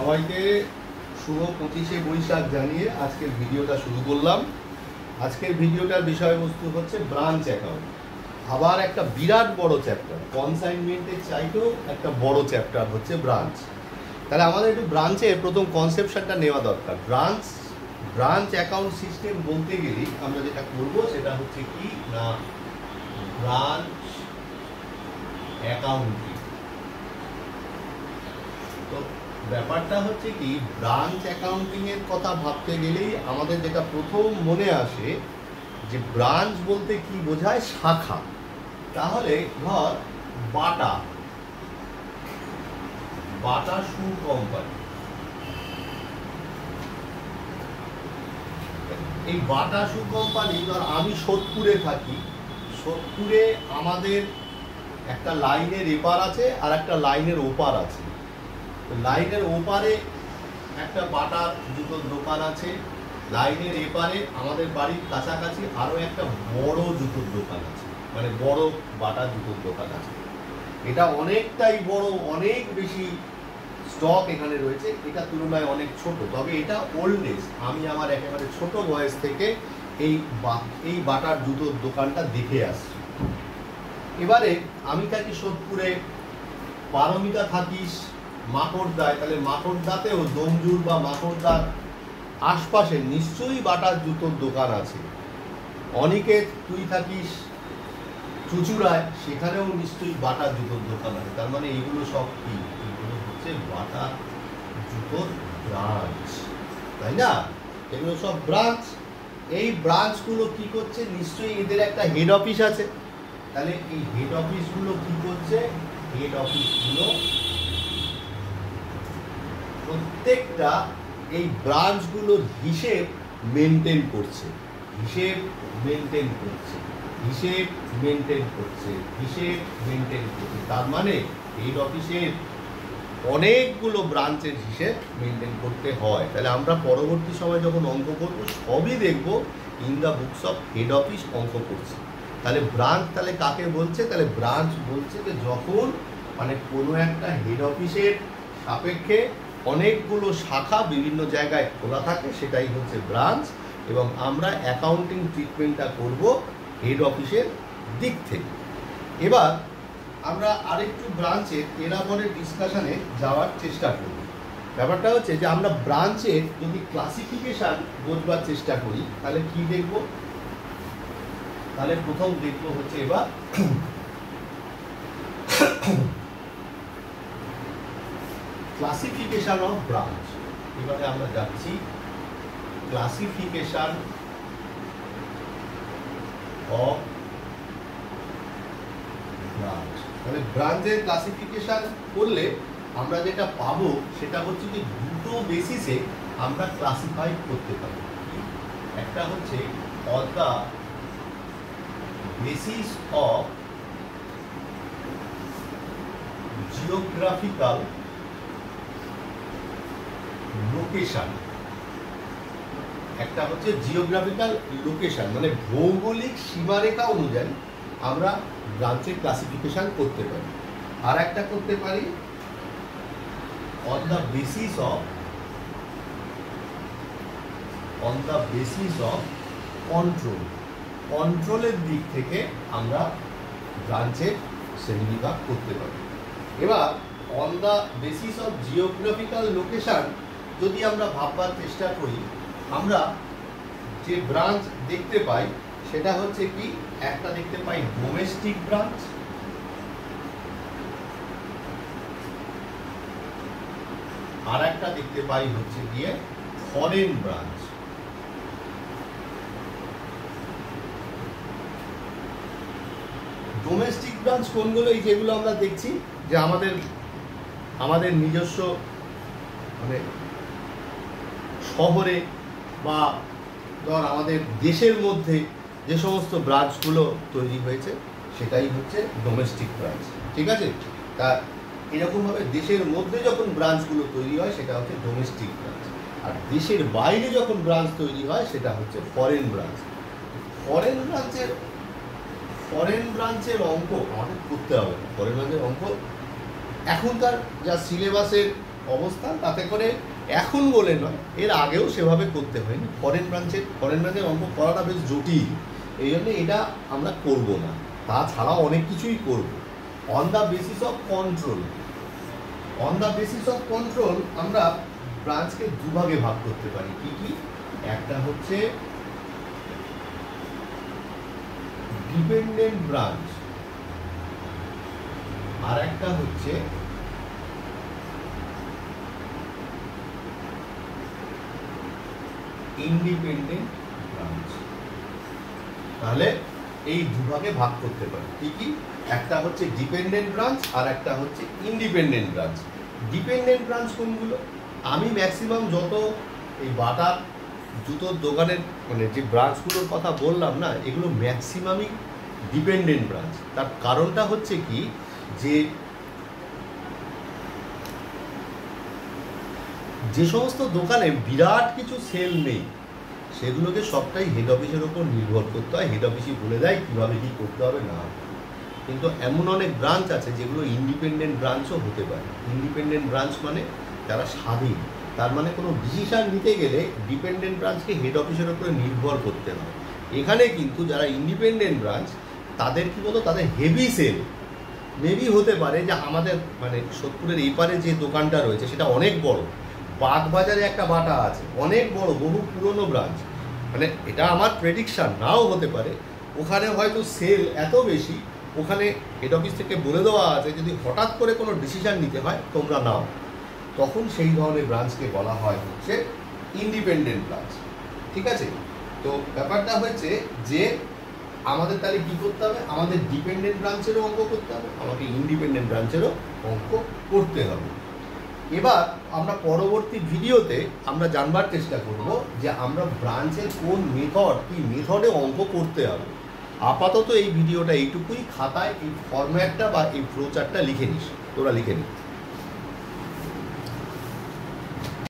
সবাইকে শুভ 25শে বৈশাখ জানিয়ে আজকের ভিডিওটা শুরু করলাম। আজকের ভিডিওটার বিষয়বস্তু হচ্ছে ব্রাঞ্চ অ্যাকাউন্ট। আবার একটা বিরাট বড় চ্যাপ্টার, কনসাইনমেন্টের চাইতেও একটা বড় চ্যাপ্টার হচ্ছে ব্রাঞ্চ। তাহলে আমাদের একটু ব্রাঞ্চের প্রথম কনসেপশনটা নেওয়া দরকার। ব্রাঞ্চ অ্যাকাউন্ট সিস্টেম বলতে গেলেই আমরা যেটা করব সেটা হচ্ছে কি না, ব্রাঞ্চ অ্যাকাউন্টিং। তো ব্যাপারটা হচ্ছে কি, ব্রাঞ্চ অ্যাকাউন্টিং এর কথা ভাবতে গেলেই আমাদের যেটা প্রথম মনে আসে যে ব্রাঞ্চ বলতে কি বোঝায়, শাখা। তাহলে ধর বাটা শু কোম্পানি, এই বাটা শু কোম্পানি ধর আমি সোদপুরে থাকি, সোদপুরে আমাদের একটা লাইনের এপার আছে আর একটা লাইনের ওপার আছে। লাইনের ওপারে একটা বাটা জুতোর দোকান আছে, লাইনের এপারে আমাদের বাড়ির কাছাকাছি আরো একটা বড় জুতোর দোকান আছে, মানে বড় বাটা জুতোর দোকান আছে। এটা অনেকটাই বড়, অনেক বেশি স্টক এখানে রয়েছে, এটা তুলনায় অনেক ছোট। তবে এটা ওল্ডেস্ট, আমি আমার একেবারে ছোট বয়স থেকে এই বাটার জুতোর দোকানটা দেখে আসছি। এবারে আমি থাকি সোদপুরে, পারমিতা থাকিস মাকড়দায়, তাহলে মাকড়দাতেও দমজুর বা মাকড়দার আশপাশে নিশ্চয়ই বাটার জুতোর দোকান আছে। অনিকেত তুই থাকিস চুচুড়ায়, সেখানেও নিশ্চয়ই বাটার জুতোর দোকান আছে। তার মানে এগুলো সব কি, এগুলো হচ্ছে বাটা জুতোর ব্রাঞ্চ, তাই না? এগুলো সব ব্রাঞ্চ। এই ব্রাঞ্চগুলো কি করছে, নিশ্চয়ই এদের একটা হেড অফিস আছে। তাহলে এই হেড অফিসগুলো কি করছে, হেড অফিসগুলো প্রত্যেকটা এই ব্রাঞ্চগুলোর হিসেব মেনটেন করছে, তার মানে হেড অফিসের অনেকগুলো ব্রাঞ্চের হিসেব মেনটেন করতে হয়। তাহলে আমরা পরবর্তী সময় যখন অঙ্ক করবো সবই দেখবো in the books of head office অঙ্ক করছে। তাহলে ব্রাঞ্চ তাহলে কাকে বলছে, তাহলে ব্রাঞ্চ বলছে যে যখন মানে কোনো একটা হেড অফিসের সাপেক্ষে অনেকগুলো শাখা বিভিন্ন জায়গায় খোলা থাকে, সেটাই হচ্ছে ব্রাঞ্চ। এবং আমরা অ্যাকাউন্টিং ট্রিটমেন্টটা করব হেড অফিসের দিক থেকে। এবার আমরা আরেকটু ব্রাঞ্চের এলাবরের ডিসকাশনে যাওয়ার চেষ্টা করব। ব্যাপারটা হচ্ছে যে আমরা ব্রাঞ্চের যদি ক্লাসিফিকেশান বোঝবার চেষ্টা করি তাহলে কি দেখব, তাহলে প্রথম দেখব হচ্ছে এবার ক্লাসিফিকেশন অফ ব্রাঞ্চ। এবারে আমরা যাচ্ছি ক্লাসিফিকেশন অফ ব্রাঞ্চ। তাহলে ব্রাঞ্চের ক্লাসিফিকেশন করলে আমরা যেটা পাবো সেটা হচ্ছে যে দুটো বেসিসে আমরা ক্লাসিফাই করতে পারি। একটা হচ্ছে on the basis of geographical location, একটা হচ্ছে জিওগ্রাফিক্যাল লোকেশন মানে ভৌগোলিক সীমারেখা অনুযায়ী আমরা ব্রাঞ্চের ক্লাসিফিকেশন করতে পারি। আর একটা করতে পারি অন দ্য বেসিস অফ কন্ট্রোলের দিক থেকে আমরা ব্রাঞ্চের শ্রেণীবিভাগ করতে পারি। এবার on the basis of geographical location যদি আমরা ভাববার চেষ্টা করি, আমরা যে ব্রাঞ্চ দেখতে পাই সেটা হচ্ছে কি, একটা দেখতে পাই ডোমেস্টিক ব্রাঞ্চ, আর একটা দেখতে পাই হচ্ছে গিয়ে ফরেন ব্রাঞ্চ। ডোমেস্টিক ব্রাঞ্চ কোনগুলো, এই যেগুলো আমরা দেখছি যে আমাদের নিজস্ব মানে শহরে বা ধর আমাদের দেশের মধ্যে যে সমস্ত ব্রাঞ্চগুলো তৈরি হয়েছে সেটাই হচ্ছে ডোমেস্টিক ব্রাঞ্চ, ঠিক আছে? তা এরকমভাবে দেশের মধ্যে যখন ব্রাঞ্চগুলো তৈরি হয় সেটা হচ্ছে ডোমেস্টিক ব্রাঞ্চ, আর দেশের বাইরে যখন ব্রাঞ্চ তৈরি হয় সেটা হচ্ছে ফরেন ব্রাঞ্চ। ফরেন ব্রাঞ্চের অঙ্ক আমাদের করতে হবে না। ফরেন ব্রাঞ্চের অঙ্ক এখনকার যা সিলেবাসের অবস্থান, তাতে করে এখন বলে নয়, এর আগেও সেভাবে করতে হয়নি। ফরেন ব্রাঞ্চের অঙ্ক করাটা বেশ জটিল, এই জন্য এটা আমরা করব না। তাছাড়াও অনেক কিছুই করব। On the basis of control আমরা ব্রাঞ্চকে দুভাগে ভাগ করতে পারি। কি কি? একটা হচ্ছে ডিপেন্ডেন্ট ব্রাঞ্চ, আর একটা হচ্ছে ইন্ডিপেন্ডেন্ট ব্রাঞ্চ। তাহলে এই দুভাগে ভাগ করতে পারি। কি কি? একটা হচ্ছে ডিপেন্ডেন্ট ব্রাঞ্চ আর একটা হচ্ছে ইন্ডিপেন্ডেন্ট ব্রাঞ্চ। ডিপেন্ডেন্ট ব্রাঞ্চ কোনগুলো? আমি ম্যাক্সিমাম যত এই বাটার জুতোর দোকানের মানে যে ব্রাঞ্চগুলোর কথা বললাম না, এগুলো ম্যাক্সিমামই ডিপেন্ডেন্ট ব্রাঞ্চ। তার কারণটা হচ্ছে কি, যে সমস্ত দোকানে বিরাট কিছু সেল নেই, সেগুলোকে সবটাই হেড অফিসের ওপর নির্ভর করতে হয়। হেড অফিসই বলে দেয় কীভাবে কী করতে হবে না। কিন্তু এমন অনেক ব্রাঞ্চ আছে যেগুলো ইন্ডিপেন্ডেন্ট ব্রাঞ্চও হতে পারে। ইন্ডিপেন্ডেন্ট ব্রাঞ্চ মানে যারা স্বাধীন, তার মানে কোনো ডিসিশান নিতে গেলে ডিপেন্ডেন্ট ব্রাঞ্চকে হেড অফিসের ওপরে নির্ভর করতে হয়। এখানে কিন্তু যারা ইন্ডিপেন্ডেন্ট ব্রাঞ্চ, তাদের কী বলতো, তাদের হেভি সেল মেবি হতে পারে যে আমাদের মানে সোদপুরের এপারে যে দোকানটা রয়েছে সেটা অনেক বড়, বাগবাজারে একটা বাটা আছে অনেক বড়, বহু পুরনো ব্রাঞ্চ, মানে এটা আমার প্রেডিকশান, নাও হতে পারে। ওখানে হয়তো সেল এত বেশি, ওখানে হেড অফিস থেকে বলে দেওয়া আছে যদি হঠাৎ করে কোনো ডিসিশান নিতে হয় তোমরা নাও, তখন সেই ধরনের ব্রাঞ্চকে বলা হয় হচ্ছে ইন্ডিপেন্ডেন্ট ব্রাঞ্চ। ঠিক আছে? তো ব্যাপারটা হয়েছে যে আমাদের তাহলে কী করতে হবে, আমাদের ডিপেন্ডেন্ট ব্রাঞ্চেরও অঙ্ক করতে হবে, আমাকে ইন্ডিপেন্ডেন্ট ব্রাঞ্চেরও অঙ্ক করতে হবে। এবার আমরা পরবর্তী ভিডিওতে আমরা জানবার চেষ্টা করব যে আমরা ব্রাঞ্চের কোন কি মেথডে অঙ্ক করতে হবে। আপাতত এই ভিডিওটা এইটুকুই। খাতায় এই ফরম্যাটটা বা এই ফ্লো চার্টটা লিখে নিস, তোরা লিখে নিস।